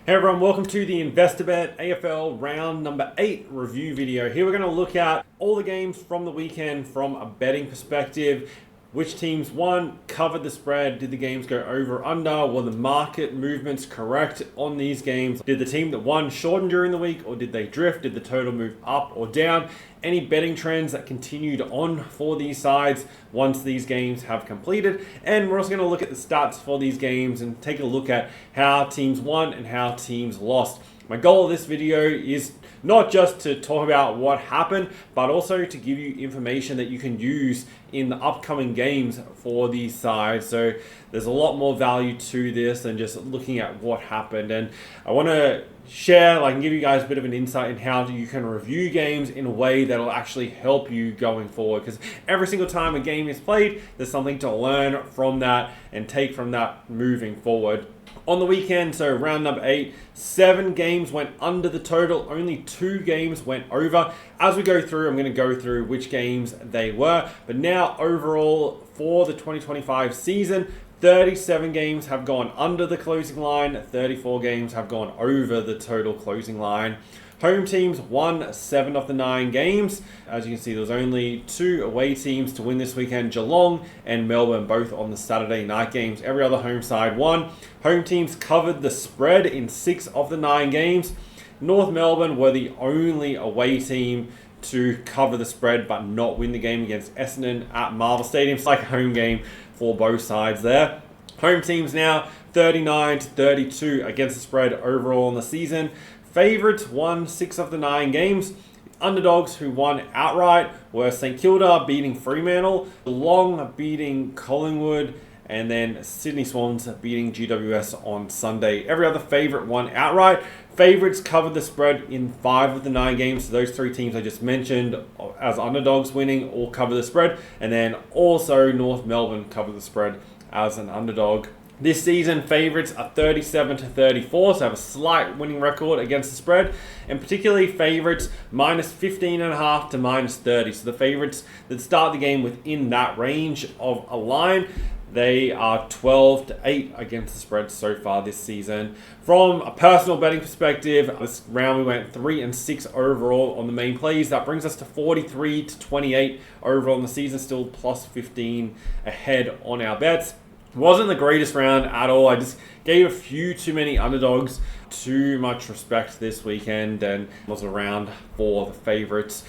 Hey everyone, welcome to the investor.bet AFL round number 8 review video. Here we're going to look at all the games from the weekend from a betting perspective. Which teams won, covered the spread, did the games go over or under, were the market movements correct on these games? Did the team that won shorten during the week or did they drift? Did the total move up or down? Any betting trends that continued on for these sides once these games have completed? And we're also going to look at the stats for these games and take a look at how teams won and how teams lost. My goal of this video is not just to talk about what happened, but also to give you information that you can use in the upcoming games for these sides. So there's a lot more value to this than just looking at what happened. And I want to share, and give you guys a bit of an insight in how you can review games in a way that'll actually help you going forward. Because every single time a game is played, there's something to learn from that and take from that moving forward. On the weekend, so round number 8, 7 games went under the total, only 2 games went over. As we go through, I'm going to go through which games they were. But now overall for the 2025 season, 37 games have gone under the closing line, 34 games have gone over the total closing line. Home teams won 7 of the 9 games. As you can see, there was only 2 away teams to win this weekend, Geelong and Melbourne, both on the Saturday night games. Every other home side won. Home teams covered the spread in 6 of the 9 games. North Melbourne were the only away team to cover the spread but not win the game against Essendon at Marvel Stadium. It's like a home game for both sides there. Home teams now 39-32 against the spread overall in the season. Favourites won 6 of the 9 games. Underdogs who won outright were St Kilda beating Fremantle, Geelong beating Collingwood, and then Sydney Swans beating GWS on Sunday. Every other favourite won outright. Favourites covered the spread in 5 of the 9 games. So those 3 teams I just mentioned as underdogs winning all cover the spread. And then also North Melbourne covered the spread as an underdog. This season, favourites are 37-34, so have a slight winning record against the spread, and particularly favourites minus 15.5 to minus 30. So the favourites that start the game within that range of a line, they are 12-8 against the spread so far this season. From a personal betting perspective, this round we went 3-6 overall on the main plays. That brings us to 43-28 overall in the season, still plus 15 ahead on our bets. Wasn't the greatest round at all. I just gave a few too many underdogs too much respect this weekend and was around for the favourites.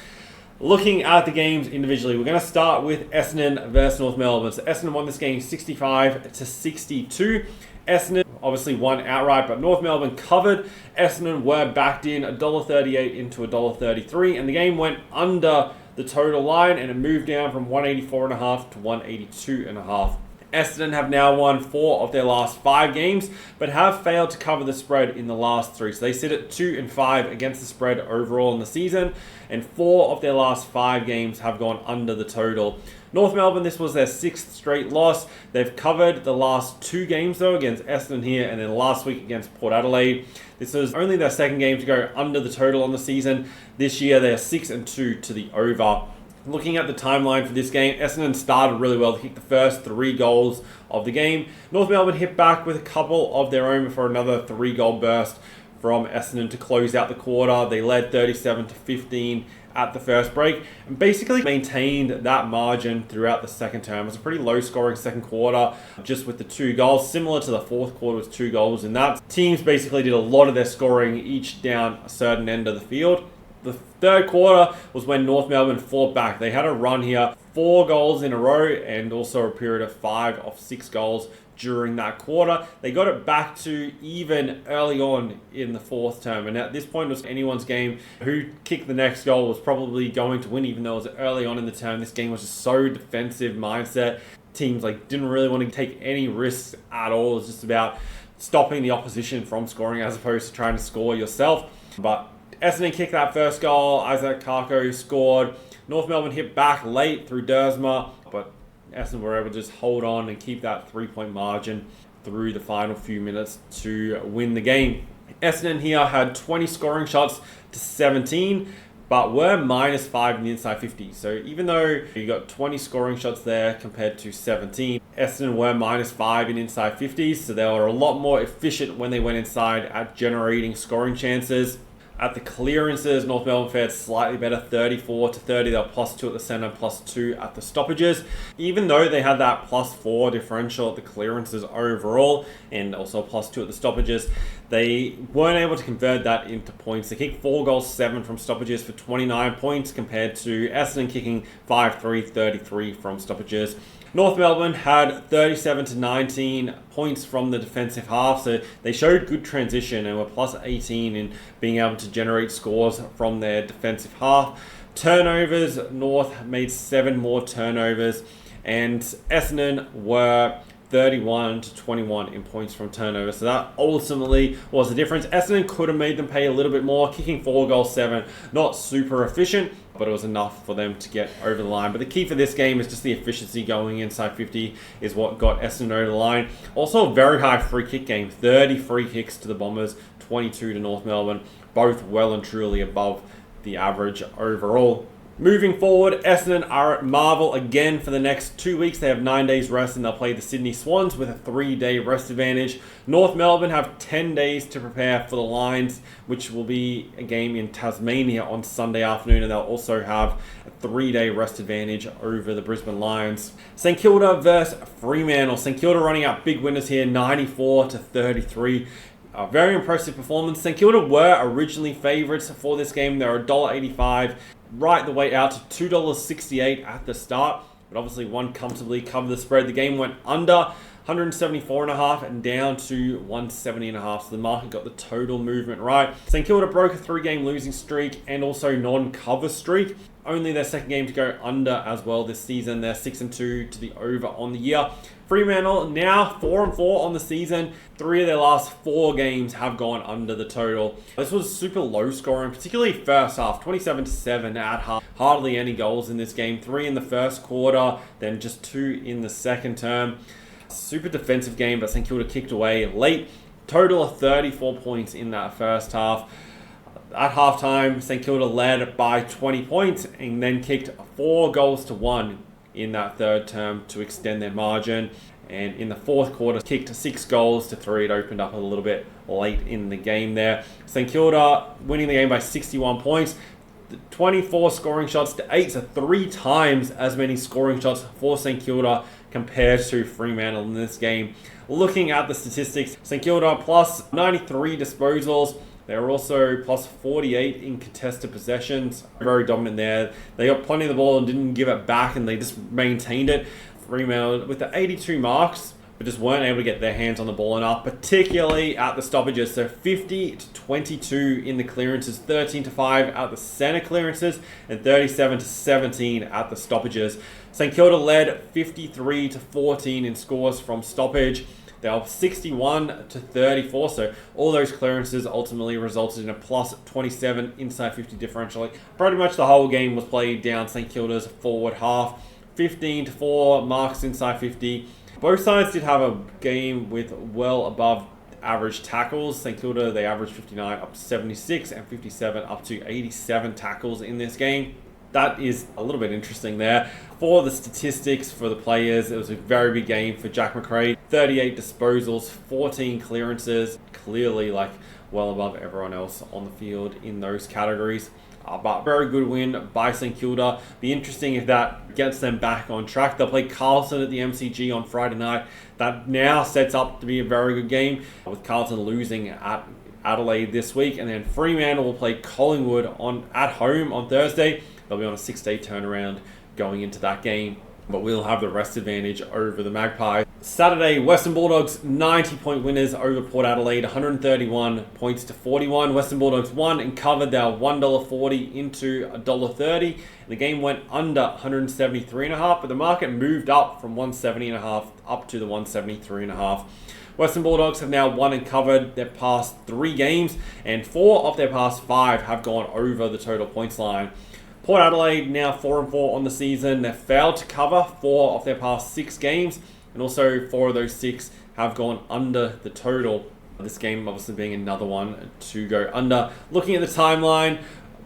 Looking at the games individually, we're going to start with Essendon versus North Melbourne. So Essendon won this game 65-62. Essendon obviously won outright, but North Melbourne covered. Essendon were backed in $1.38 into $1.33, and the game went under the total line and it moved down from 184.5 to 182.5. Essendon have now won 4 of their last 5 games, but have failed to cover the spread in the last 3. So they sit at 2-5 against the spread overall in the season, and 4 of their last 5 games have gone under the total. North Melbourne, this was their 6th straight loss. They've covered the last 2 games though against Essendon here, and then last week against Port Adelaide. This was only their 2nd game to go under the total on the season. This year they're 6-2 to the over. Looking at the timeline for this game, Essendon started really well to kick the first 3 goals of the game. North Melbourne hit back with a couple of their own before another 3-goal burst from Essendon to close out the quarter. They led 37-15 at the first break and basically maintained that margin throughout the second term. It was a pretty low-scoring second quarter, just with the 2 goals, similar to the fourth quarter with 2 goals in that. Teams basically did a lot of their scoring each down a certain end of the field. The third quarter was when North Melbourne fought back. They had a run here, 4 goals in a row, and also a period of 5 of 6 goals during that quarter. They got it back to even early on in the fourth term, and at this point it was anyone's game. Who kicked the next goal was probably going to win, even though it was early on in the term. This game was just so defensive mindset. Teams didn't really want to take any risks at all. It was just about stopping the opposition from scoring as opposed to trying to score yourself. But Essendon kicked that first goal. Isaac Kako scored. North Melbourne hit back late through Dersma, but Essendon were able to just hold on and keep that 3-point margin through the final few minutes to win the game. Essendon here had 20 scoring shots to 17. but were -5 in the inside 50. So even though you got 20 scoring shots there compared to 17, Essendon were -5 in inside 50s, so they were a lot more efficient when they went inside at generating scoring chances. At the clearances, North Melbourne fared slightly better, 34-30. They were +2 at the centre, +2 at the stoppages. Even though they had that +4 differential at the clearances overall, and also +2 at the stoppages, they weren't able to convert that into points. They kicked 4 goals, 7 from stoppages for 29 points, compared to Essendon kicking 5-3, 33 from stoppages. North Melbourne had 37-19 points from the defensive half, so they showed good transition and were +18 in being able to generate scores from their defensive half. Turnovers, North made 7 more turnovers, and Essendon were 31-21 in points from turnovers. So that ultimately was the difference. Essendon could have made them pay a little bit more, kicking 4 goals, 7. Not super efficient, but it was enough for them to get over the line. But the key for this game is just the efficiency going inside 50 is what got Essendon over the line. Also a very high free kick game. 30 free kicks to the Bombers, 22 to North Melbourne. Both well and truly above the average overall. Moving forward, Essendon are at Marvel again for the next 2 weeks. They have 9 days rest and they'll play the Sydney Swans with a 3-day rest advantage. North Melbourne have 10 days to prepare for the Lions, which will be a game in Tasmania on Sunday afternoon, and they'll also have a 3-day rest advantage over the Brisbane Lions. St Kilda versus Fremantle. St Kilda running out big winners here, 94-33. A very impressive performance. St Kilda were originally favourites for this game. They were $1.85 right the way out to $2.68 at the start, but obviously won comfortably, covered the spread. The game went under 174.5 and down to 170.5, so the market got the total movement right. St Kilda broke a 3-game losing streak and also non-cover streak. Only their second game to go under as well this season. They're 6-2 to the over on the year. Fremantle now 4-4 on the season. 3 of their last 4 games have gone under the total. This was super low scoring, particularly first half, 27-7 at half. Hardly any goals in this game. 3 in the first quarter, then just 2 in the second term. Super defensive game, but St Kilda kicked away late. Total of 34 points in that first half. At halftime, St Kilda led by 20 points and then kicked 4 goals to 1 in that third term to extend their margin. And in the fourth quarter, kicked 6 goals to 3. It opened up a little bit late in the game there. St Kilda winning the game by 61 points. 24 scoring shots to 8, so 3 times as many scoring shots for St Kilda compared to Fremantle in this game. Looking at the statistics, St Kilda plus 93 disposals. They were also plus 48 in contested possessions. Very dominant there. They got plenty of the ball and didn't give it back, and they just maintained it. Fremantle with the 82 marks, but just weren't able to get their hands on the ball enough, particularly at the stoppages. So 50-22 in the clearances, 13-5 at the centre clearances, and 37-17 at the stoppages. St Kilda led 53-14 in scores from stoppage. They were 61-34, so all those clearances ultimately resulted in a plus 27 inside 50 differential. Pretty much the whole game was played down St Kilda's forward half. 15-4 marks inside 50. Both sides did have a game with well above average tackles. St Kilda, they averaged 59 up to 76 and 57 up to 87 tackles in this game. That is a little bit interesting there. For the statistics for the players, it was a very big game for Jack McRae. 38 disposals, 14 clearances. Clearly well above everyone else on the field in those categories. But very good win by St Kilda. Be interesting if that gets them back on track. They'll play Carlton at the MCG on Friday night. That now sets up to be a very good game, with Carlton losing at Adelaide this week. And then Fremantle will play Collingwood at home on Thursday. They'll be on a 6-day turnaround going into that game, but we'll have the rest advantage over the Magpies. Saturday, Western Bulldogs 90-point winners over Port Adelaide, 131 points to 41. Western Bulldogs won and covered their $1.40 into $1.30. The game went under 173.5, but the market moved up from 170.5 up to the 173.5. Western Bulldogs have now won and covered their past 3 games, and 4 of their past 5 have gone over the total points line. Port Adelaide now 4-4 on the season. They've failed to cover 4 of their past 6 games, and also 4 of those 6 have gone under the total. This game obviously being another one to go under. Looking at the timeline,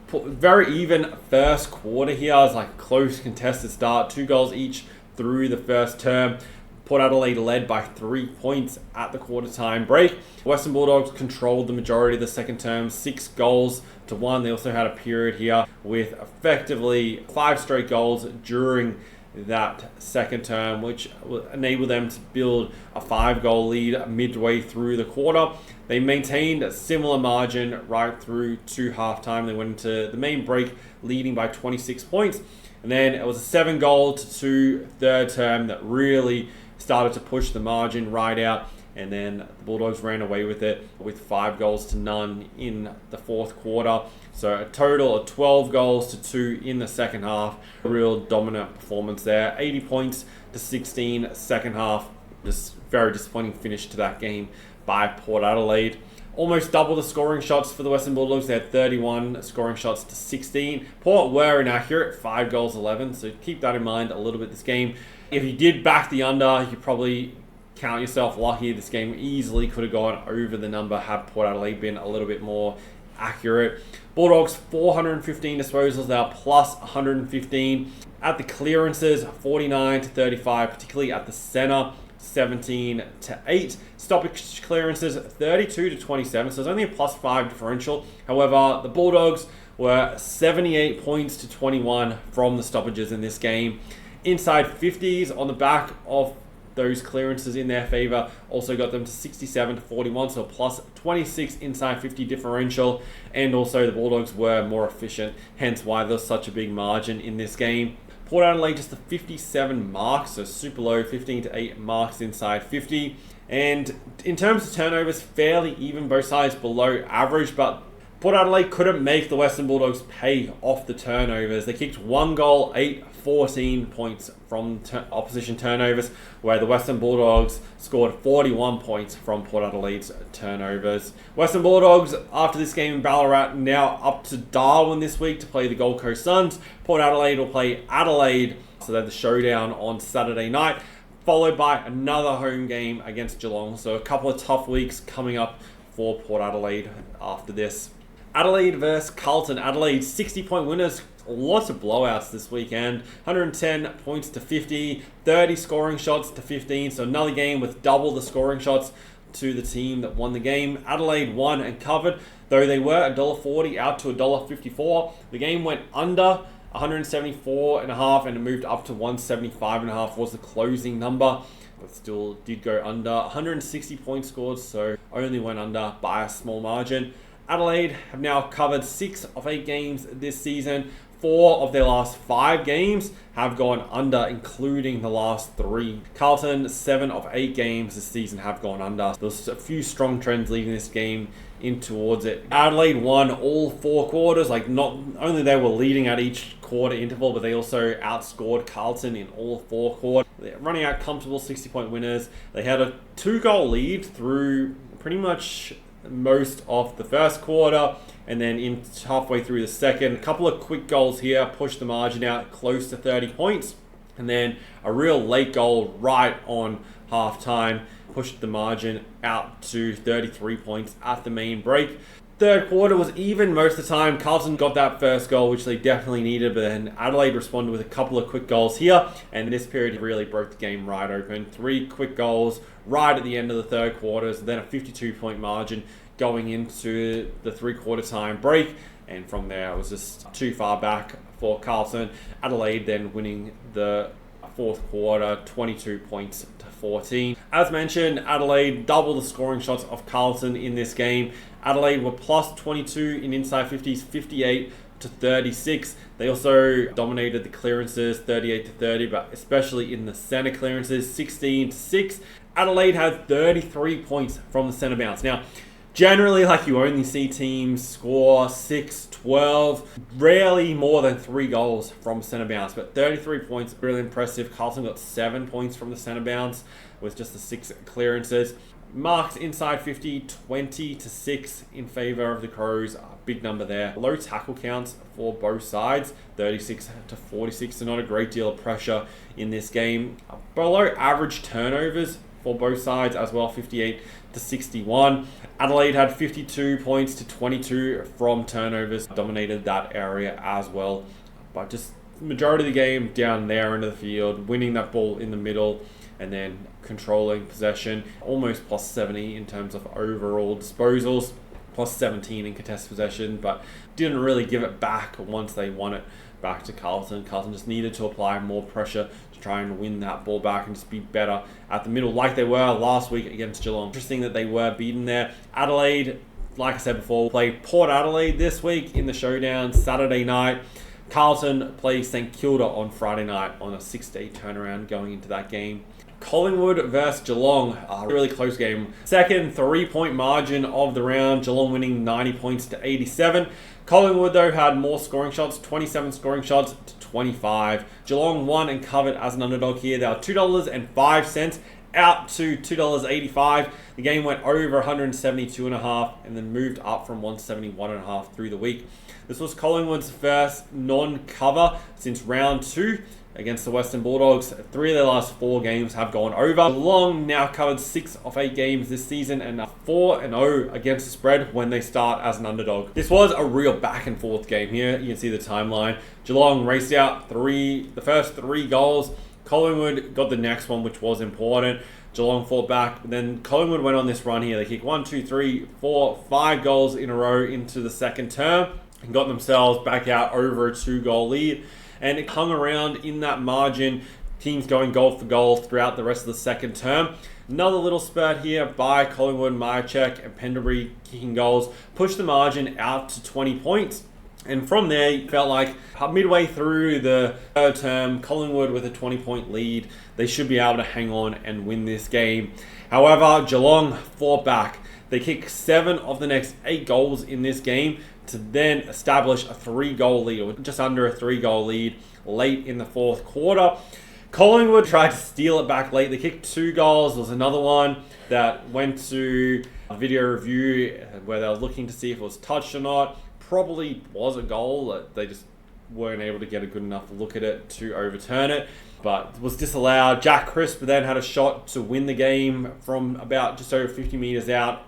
Very even first quarter here. It was like a close contested start. 2 goals each through the first term. Port Adelaide led by 3 points at the quarter time break. Western Bulldogs controlled the majority of the second term, 6 goals to 1. They also had a period here with effectively 5 straight goals during that second term, which will enable them to build a 5-goal lead midway through the quarter. They maintained a similar margin right through to halftime. They went into the main break leading by 26 points. And then it was a 7-goal to 2 third term that really started to push the margin right out. And then the Bulldogs ran away with it with 5 goals to none in the fourth quarter. So a total of 12 goals to 2 in the second half. A real dominant performance there. 80 points to 16 second half. Just very disappointing finish to that game by Port Adelaide. Almost double the scoring shots for the Western Bulldogs. They had 31 scoring shots to 16. Port were inaccurate, 5 goals 11. So keep that in mind a little bit this game. If you did back the under, you probably count yourself lucky. This game easily could have gone over the number had Port Adelaide been a little bit more accurate. Bulldogs 415 disposals. They are plus 115 at the clearances, 49 to 35, particularly at the center. 17 to 8. Stoppage clearances 32 to 27, so it's only a plus 5 differential. However, the Bulldogs were 78 points to 21 from the stoppages in this game. Inside 50s on the back of those clearances in their favor also got them to 67 to 41, so a plus 26 inside 50 differential. And also the Bulldogs were more efficient, hence why there's such a big margin in this game. Port Adelaide just the 57 marks, so super low, 15 to 8 marks inside 50. And in terms of turnovers, fairly even, both sides below average, but Port Adelaide couldn't make the Western Bulldogs pay off the turnovers. They kicked 1 goal, 14 points from opposition turnovers, where the Western Bulldogs scored 41 points from Port Adelaide's turnovers. Western Bulldogs, after this game in Ballarat, now up to Darwin this week to play the Gold Coast Suns. Port Adelaide will play Adelaide, so they have the showdown on Saturday night, followed by another home game against Geelong. So a couple of tough weeks coming up for Port Adelaide after this. Adelaide versus Carlton. Adelaide 60-point winners. Lots of blowouts this weekend. 110 points to 50, 30 scoring shots to 15. So another game with double the scoring shots to the team that won the game. Adelaide won and covered, though they were $1.40 out to $1.54. The game went under 174.5 and it moved up to 175.5 was the closing number, but still did go under. 160 points scored, so only went under by a small margin. Adelaide have now covered 6 of 8 games this season. 4 of their last 5 games have gone under, including the last 3. Carlton, 7 of 8 games this season have gone under. There's a few strong trends leading this game in towards it. Adelaide won all 4 quarters. Like, not only they were leading at each quarter interval, but they also outscored Carlton in all 4 quarters. They're running out comfortable 60-point winners. They had a 2-goal lead through pretty much most of the first quarter, and then in halfway through the second, a couple of quick goals here pushed the margin out close to 30 points, and then a real late goal right on halftime pushed the margin out to 33 points at the main break. Third quarter was even most of the time. Carlton got that first goal, which they definitely needed, but then Adelaide responded with a couple of quick goals here, and this period really broke the game right open. 3 quick goals right at the end of the third quarter, then a 52-point margin going into the 3-quarter time break, and from there it was just too far back for Carlton. Adelaide then winning the fourth quarter, 22 points to 14. As mentioned, Adelaide double the scoring shots of Carlton in this game. Adelaide were plus 22 in inside 50s, 58 to 36. They also dominated the clearances, 38 to 30, but especially in the center clearances, 16 to 6. Adelaide had 33 points from the center bounce. Now, generally, like, you only see teams score 6, 12, rarely more than 3 goals from center bounce, but 33 points, really impressive. Carlton got 7 points from the center bounce with just the 6 clearances. Marks inside 50, 20 to 6 in favor of the Crows. A big number there. Low tackle counts for both sides, 36 to 46, so not a great deal of pressure in this game. Below average turnovers for both sides as well, 58-61. Adelaide had 52 points to 22 from turnovers, dominated that area as well. But just the majority of the game down there into the field, winning that ball in the middle, and then controlling possession, almost plus 70 in terms of overall disposals, plus 17 in contested possession, but didn't really give it back once they won it back to Carlton. Carlton just needed to apply more pressure to try and win that ball back and just be better at the middle like they were last week against Geelong. Interesting that they were beaten there. Adelaide, like I said before, play Port Adelaide this week in the showdown Saturday night. Carlton plays St Kilda on Friday night on a 6-day turnaround going into that game. Collingwood versus Geelong, a really close game. Second 3-point margin of the round, Geelong winning 90 points to 87. Collingwood, though, had more scoring shots, 27 scoring shots to 25. Geelong won and covered as an underdog here. They were $2.05 out to $2.85. The game went over 172.5 and then moved up from 171.5 through the week. This was Collingwood's first non-cover since round 2 against the Western Bulldogs. 3 of their last 4 games have gone over. Geelong now covered 6 of 8 games this season and are 4-0 against the spread when they start as an underdog. This was a real back and forth game here. You can see the timeline. Geelong raced out the first 3 goals. Collingwood got the next one, which was important. Geelong fought back. Then Collingwood went on this run here. They kicked 1, 2, 3, 4, 5 goals in a row into the second term and got themselves back out over a 2-goal lead. And it hung around in that margin, teams going goal for goal throughout the rest of the second term. Another little spurt here by Collingwood, Myercheck and Pendlebury kicking goals pushed the margin out to 20 points. And from there, you felt like midway through the third term, Collingwood with a 20-point lead, they should be able to hang on and win this game. However, Geelong fought back. They kicked 7 of the next 8 goals in this game to then establish a 3-goal lead, or just under a 3-goal lead late in the fourth quarter. Collingwood tried to steal it back late. They kicked 2 goals. There was another one that went to a video review where they were looking to see if it was touched or not. Probably was a goal. They just weren't able to get a good enough look at it to overturn it, but was disallowed. Jack Crisp then had a shot to win the game from about just over 50 metres out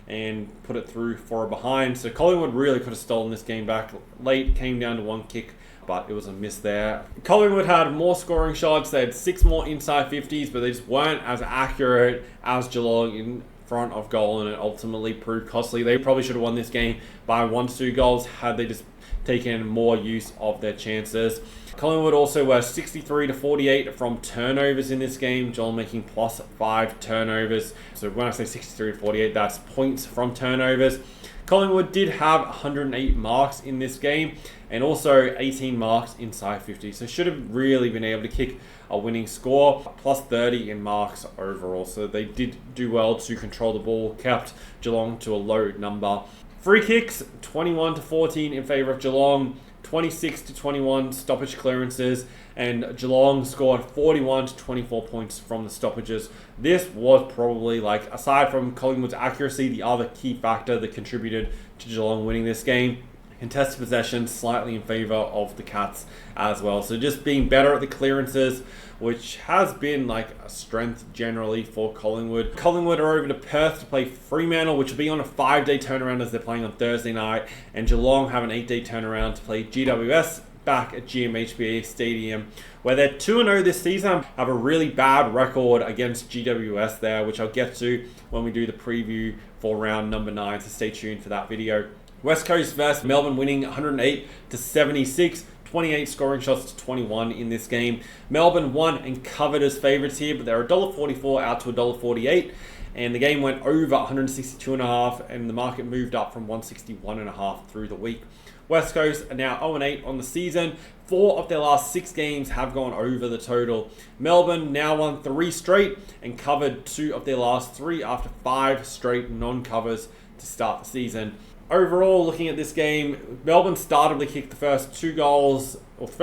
and put it through for a behind. So Collingwood really could have stolen this game back late. Came down to 1 kick, but it was a miss there. Collingwood had more scoring shots. They had 6 more inside 50s, but they just weren't as accurate as Geelong in front of goal, and it ultimately proved costly. They probably should have won this game by 1 to 2 goals had they just taken more use of their chances. Collingwood also were 63-48 from turnovers in this game. Geelong making plus 5 turnovers. So when I say 63-48, that's points from turnovers. Collingwood did have 108 marks in this game and also 18 marks inside 50. So should have really been able to kick a winning score, plus 30 in marks overall. So they did do well to control the ball, kept Geelong to a low number. Free kicks, 21-14 in favour of Geelong, 26-21 stoppage clearances, and Geelong scored 41-24 points from the stoppages. This was probably, aside from Collingwood's accuracy, the other key factor that contributed to Geelong winning this game. Contested possession slightly in favour of the Cats as well. So just being better at the clearances, which has been a strength generally for Collingwood. Collingwood are over to Perth to play Fremantle, which will be on a 5-day turnaround as they're playing on Thursday night. And Geelong have an 8-day turnaround to play GWS back at GMHBA Stadium, where they're 2-0 this season, have a really bad record against GWS there, which I'll get to when we do the preview for round number 9, so stay tuned for that video. West Coast versus Melbourne winning 108-76, 28 scoring shots to 21 in this game. Melbourne won and covered as favourites here, but they're $1.44 out to $1.48. And the game went over 162.5 and the market moved up from 161.5 through the week. West Coast are now 0-8 on the season. 4 of their last 6 games have gone over the total. Melbourne now won 3 straight and covered 2 of their last 3 after 5 straight non-covers to start the season. Overall, looking at this game, Melbourne started to kick the first 3 goals of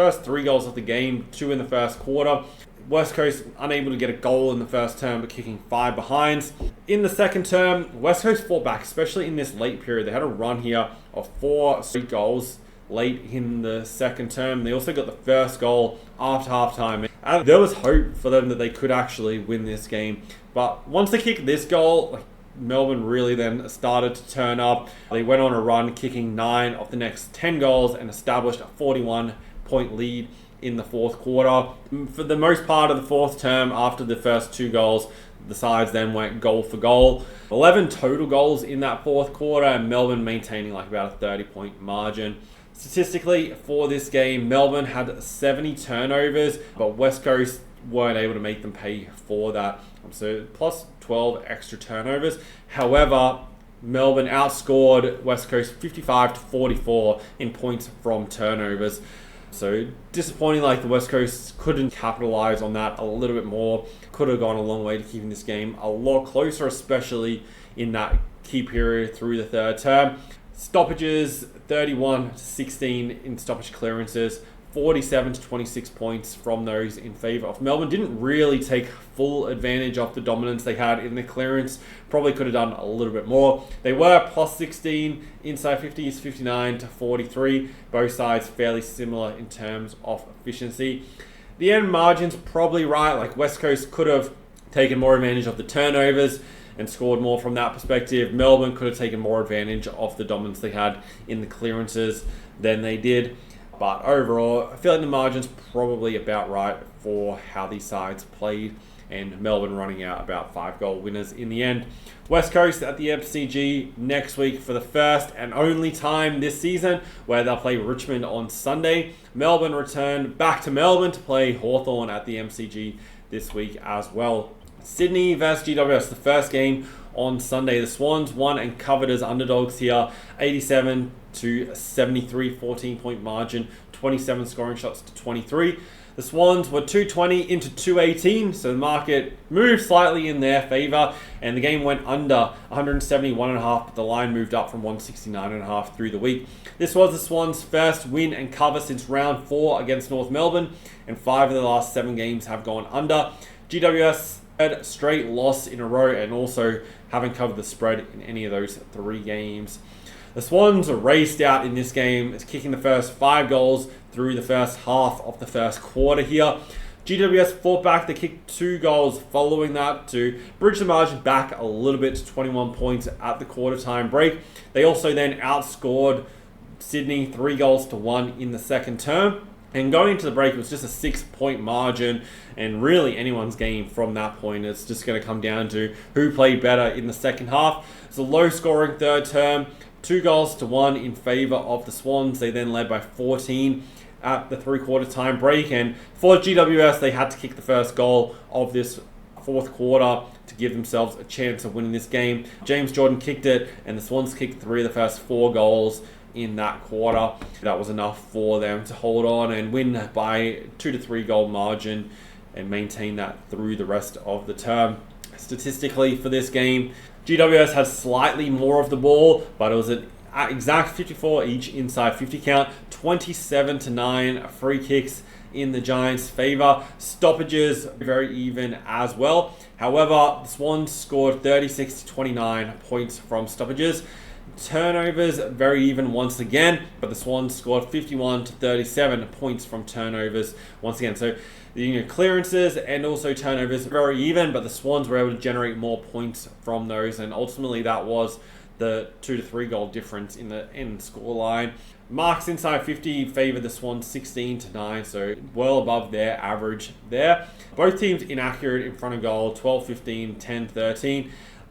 the game, 2 in the first quarter. West Coast unable to get a goal in the first term, but kicking 5 behinds. In the second term, West Coast fought back, especially in this late period. They had a run here of 4 straight goals late in the second term. They also got the first goal after halftime. And there was hope for them that they could actually win this game. But once they kicked this goal, Melbourne really then started to turn up. They went on a run, kicking 9 of the next 10 goals and established a 41-point lead in the fourth quarter. For the most part of the fourth term, after the first 2 goals, the sides then went goal for goal. 11 total goals in that fourth quarter, and Melbourne maintaining about a 30-point margin. Statistically, for this game, Melbourne had 70 turnovers, but West Coast weren't able to make them pay for that. So plus 12 extra turnovers. However, Melbourne outscored West Coast 55-44 in points from turnovers. So disappointing, the West Coast couldn't capitalize on that a little bit more. Could have gone a long way to keeping this game a lot closer, especially in that key period through the third term. Stoppages, 31-16 in stoppage clearances. 47-26 points from those in favour of Melbourne. Didn't really take full advantage of the dominance they had in the clearance. Probably could have done a little bit more. They were plus 16 inside 50s, 59-43. Both sides fairly similar in terms of efficiency. The end margin's probably right. West Coast could have taken more advantage of the turnovers and scored more from that perspective. Melbourne could have taken more advantage of the dominance they had in the clearances than they did. But overall, I feel like the margin's probably about right for how these sides played, and Melbourne running out about 5-goal winners in the end. West Coast at the MCG next week for the first and only time this season, where they'll play Richmond on Sunday. Melbourne return back to Melbourne to play Hawthorn at the MCG this week as well. Sydney versus GWS, the first game on Sunday. The Swans won and covered as underdogs here, 87-73, 14-point margin, 27 scoring shots to 23. The Swans were 220 into 218, so the market moved slightly in their favour, and the game went under 171.5, but the line moved up from 169.5 through the week. This was the Swans' first win and cover since round 4 against North Melbourne, and 5 of the last 7 games have gone under. GWS had straight loss in a row, and also haven't covered the spread in any of those 3 games. The Swans raced out in this game, kicking the first 5 goals through the first half of the first quarter here. GWS fought back. They kicked 2 goals following that to bridge the margin back a little bit to 21 points at the quarter time break. They also then outscored Sydney 3-1 in the second term. And going into the break, it was just a 6-point margin, and really anyone's game from that point. It's just going to come down to who played better in the second half. It's a low-scoring third term, 2-1 in favour of the Swans. They then led by 14 at the 3-quarter time break, and for GWS, they had to kick the first goal of this fourth quarter to give themselves a chance of winning this game. James Jordan kicked it, and the Swans kicked 3 of the first 4 goals in that quarter. That was enough for them to hold on and win by 2 to 3 goal margin and maintain that through the rest of the term. Statistically for this game, GWS had slightly more of the ball, but it was an exact 54 each inside 50 count, 27-9 free kicks in the Giants' favour. Stoppages very even as well. However, the Swans scored 36-29 points from stoppages. Turnovers very even once again, but the Swans scored 51-37 points from turnovers once again. So clearances and also turnovers very even, but the Swans were able to generate more points from those, and ultimately that was the 2 to 3 goal difference in the end scoreline. Marks inside 50 favour the Swans 16-9, so well above their average there. Both teams inaccurate in front of goal, 12-15, 10-13.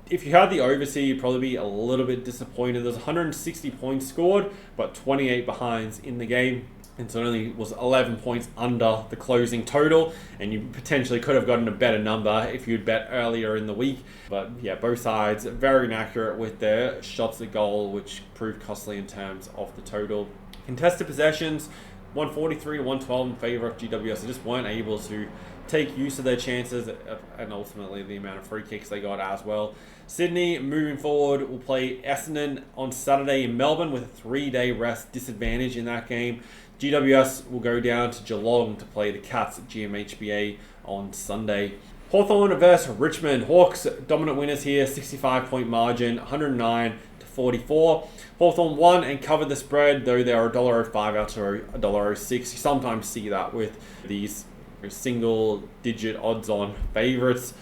If you had the overseas, you'd probably be a little bit disappointed. There's 160 points scored, but 28 behinds in the game. And so it only was 11 points under the closing total. And you potentially could have gotten a better number if you'd bet earlier in the week. But yeah, both sides very inaccurate with their shots at goal, which proved costly in terms of the total. Contested possessions, 143-112 in favour of GWS. They just weren't able to take use of their chances, and ultimately the amount of free kicks they got as well. Sydney, moving forward, will play Essendon on Saturday in Melbourne with a 3-day rest disadvantage in that game. GWS will go down to Geelong to play the Cats at GMHBA on Sunday. Hawthorn versus Richmond. Hawks dominant winners here, 65-point margin, 109-44. Hawthorn won and covered the spread, though they are $1.05 out to $1.06. You sometimes see that with these single-digit odds-on favourites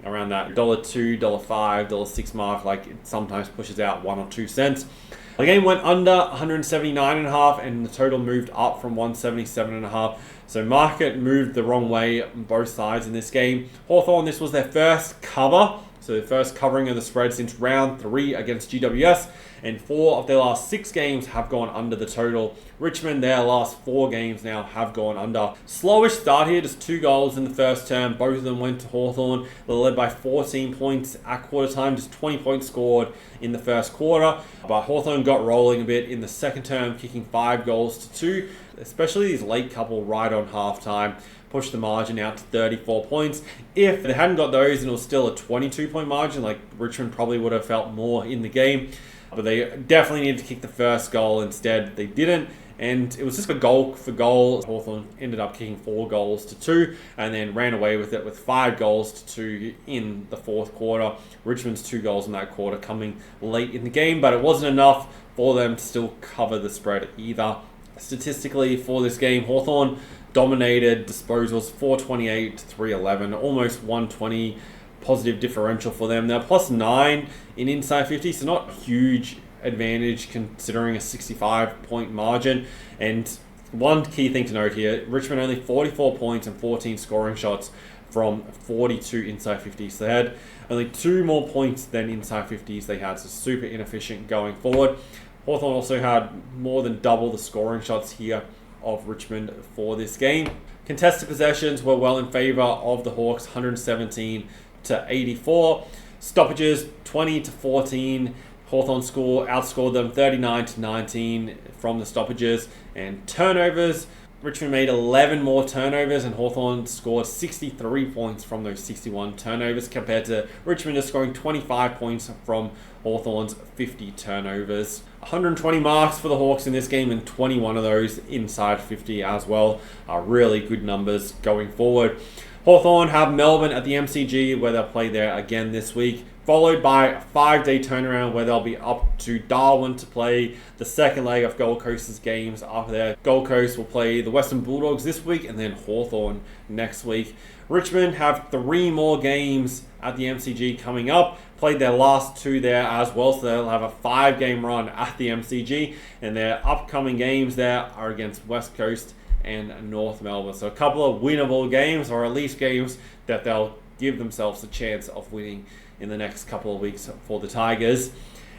around that $1.02, $1.05, $1.06 mark. Like, it sometimes pushes out 1 or 2 cents. The game went under 179.5, and the total moved up from 177.5. So market moved the wrong way on both sides in this game. Hawthorn, this was their first cover. So the first covering of the spread since round 3 against GWS, and 4 of their last 6 games have gone under the total. Richmond, their last 4 games now have gone under. Slowish start here, just 2 goals in the first term. Both of them went to Hawthorn. They're led by 14 points at quarter time, just 20 points scored in the first quarter. But Hawthorn got rolling a bit in the second term, kicking 5 goals to 2, especially these late couple right on halftime. Pushed the margin out to 34 points. If they hadn't got those and it was still a 22-point margin, like Richmond probably would have felt more in the game. But they definitely needed to kick the first goal. Instead, they didn't. And it was just a goal for goal. Hawthorn ended up kicking 4 goals to 2 and then ran away with it with 5 goals to 2 in the fourth quarter. Richmond's 2 goals in that quarter coming late in the game, but it wasn't enough for them to still cover the spread either. Statistically for this game, Hawthorn dominated disposals 428 to 311, almost 120 positive differential for them. They're plus 9 in inside 50, so not huge advantage considering a 65-point margin. And one key thing to note here, Richmond only 44 points and 14 scoring shots from 42 inside 50s. So they had only 2 more points than inside 50s they had, so super inefficient going forward. Hawthorn also had more than double the scoring shots here of Richmond for this game. Contested possessions were well in favour of the Hawks, 117 to 84. Stoppages, 20 to 14. Hawthorn outscored them 39 to 19 from the stoppages. And turnovers, Richmond made 11 more turnovers and Hawthorn scored 63 points from those 61 turnovers compared to Richmond just scoring 25 points from Hawthorn's 50 turnovers. 120 marks for the Hawks in this game and 21 of those inside 50 as well are really good numbers going forward. Hawthorn have Melbourne at the MCG where they'll play there again this week, followed by a 5-day turnaround where they'll be up to Darwin to play the second leg of Gold Coast's games. After that, Gold Coast will play the Western Bulldogs this week and then Hawthorn next week. Richmond have 3 more games at the MCG coming up. Played their last 2 there as well, so they'll have a 5-game run at the MCG. And their upcoming games there are against West Coast and North Melbourne. So a couple of winnable games, or at least games that they'll give themselves a chance of winning in the next couple of weeks for the Tigers.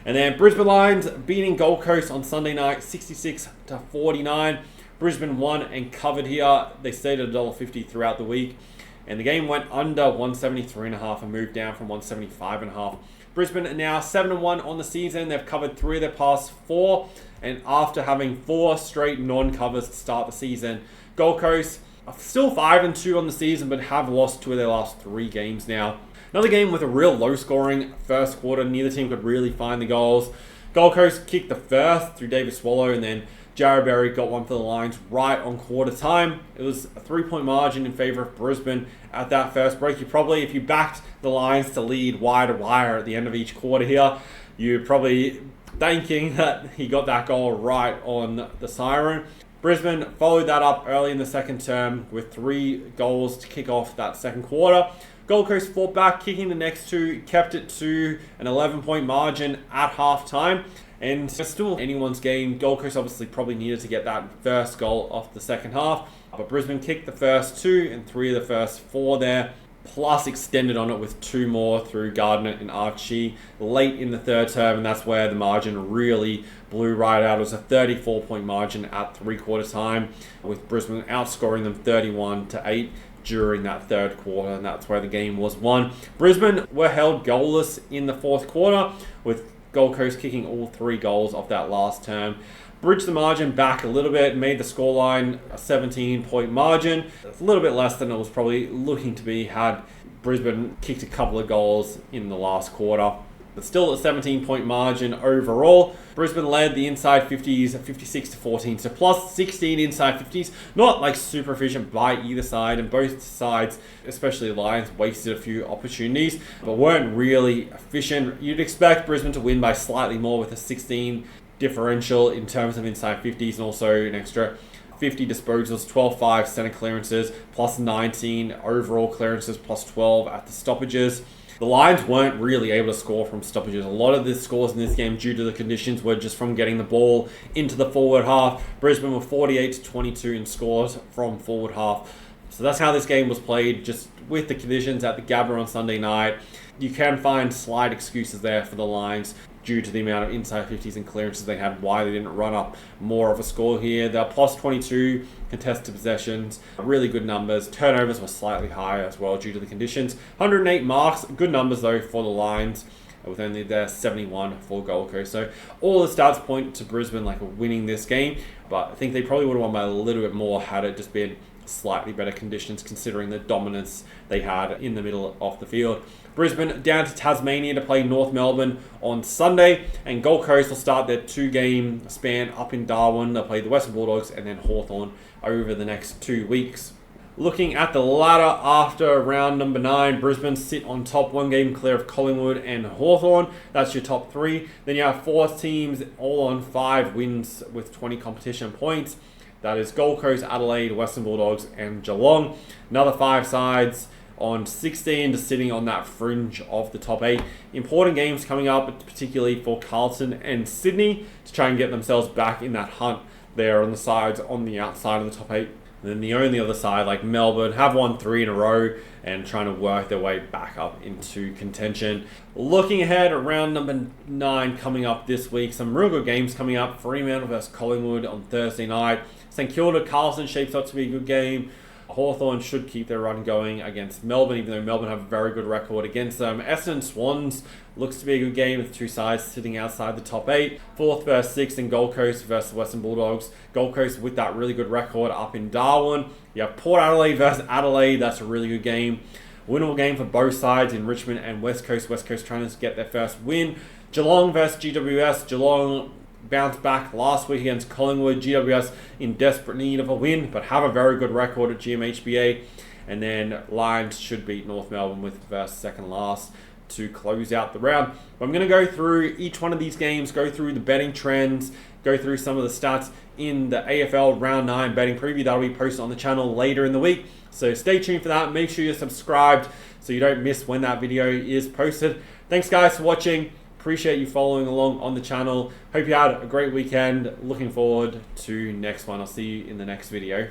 And then Brisbane Lions beating Gold Coast on Sunday night, 66 to 49. Brisbane won and covered here. They stayed at $1.50 throughout the week. And the game went under 173.5 and moved down from 175.5. Brisbane are now 7-1 on the season. They've covered 3 of their past 4. And after having 4 straight non-covers to start the season, Gold Coast are still 5-2 on the season, but have lost 2 of their last 3 games now. Another game with a real low-scoring first quarter. Neither team could really find the goals. Gold Coast kicked the first through David Swallow, and then Jarrod Berry got one for the Lions right on quarter time. It was a 3-point margin in favour of Brisbane at that first break. If you backed the Lions to lead wire to wire at the end of each quarter here, you're probably thanking that he got that goal right on the siren. Brisbane followed that up early in the second term with 3 goals to kick off that second quarter. Gold Coast fought back, kicking the next 2, kept it to an 11-point margin at half-time. And it's still anyone's game. Gold Coast obviously probably needed to get that first goal off the second half. But Brisbane kicked the first 2 and 3 of the first 4 there. Plus extended on it with 2 more through Gardner and Archie late in the third term. And that's where the margin really blew right out. It was a 34-point margin at 3-quarter time, with Brisbane outscoring them 31 to 8 during that third quarter, and that's where the game was won. Brisbane were held goalless in the fourth quarter, with Gold Coast kicking all 3 goals of that last term. Bridged the margin back a little bit, made the scoreline a 17-point margin. It's a little bit less than it was probably looking to be had Brisbane kicked a couple of goals in the last quarter. But still a 17-point margin overall. Brisbane led the inside 50s at 56 to 14, so plus 16 inside 50s. Not like super efficient by either side, and both sides, especially the Lions, wasted a few opportunities, but weren't really efficient. You'd expect Brisbane to win by slightly more with a 16 differential in terms of inside 50s, and also an extra 50 disposals, 12-5 center clearances, plus 19 overall clearances, plus 12 at the stoppages. The Lions weren't really able to score from stoppages. A lot of the scores in this game, due to the conditions, were just from getting the ball into the forward half. Brisbane were 48-22 in scores from forward half. So that's how this game was played, just with the conditions at the Gabba on Sunday night. You can find slight excuses there for the Lions due to the amount of inside 50s and clearances they had, why they didn't run up more of a score here. They're plus 22 contested possessions, really good numbers. Turnovers were slightly higher as well due to the conditions. 108 marks, good numbers though for the Lions, with only their 71 for Gold Coast. So all the stats point to Brisbane like winning this game, but I think they probably would have won by a little bit more had it just been slightly better conditions, considering the dominance they had in the middle of the field. Brisbane down to Tasmania to play North Melbourne on Sunday, and Gold Coast will start their 2-game span up in Darwin. They'll play the Western Bulldogs and then Hawthorn over the next 2 weeks. Looking at the ladder after round number 9, Brisbane sit on top, 1 game clear of Collingwood and Hawthorn. That's your top 3. Then you have 4 teams all on 5 wins with 20 competition points. That is Gold Coast, Adelaide, Western Bulldogs and Geelong. Another 5 sides on 16, just sitting on that fringe of the top 8. Important games coming up, particularly for Carlton and Sydney, to try and get themselves back in that hunt there on the sides on the outside of the top 8. And then the only other side, like Melbourne, have won 3 in a row and trying to work their way back up into contention. Looking ahead at round number 9 coming up this week, some real good games coming up. Fremantle versus Collingwood on Thursday night. St Kilda, Carlton shapes up to be a good game. Hawthorn should keep their run going against Melbourne, even though Melbourne have a very good record against them. Essendon Swans looks to be a good game with 2 sides sitting outside the top 8. 4th versus 6th in Gold Coast versus Western Bulldogs. Gold Coast with that really good record up in Darwin. You have Port Adelaide versus Adelaide. That's a really good game. Winnable game for both sides in Richmond and West Coast. West Coast trying to get their first win. Geelong versus GWS. Geelong bounced back last week against Collingwood. GWS in desperate need of a win, but have a very good record at GMHBA. And then Lions should beat North Melbourne with first, second, last to close out the round. I'm going to go through each one of these games, go through the betting trends, go through some of the stats in the AFL Round 9 betting preview. That'll be posted on the channel later in the week. So stay tuned for that. Make sure you're subscribed so you don't miss when that video is posted. Thanks guys for watching. Appreciate you following along on the channel. Hope you had a great weekend. Looking forward to next one. I'll see you in the next video.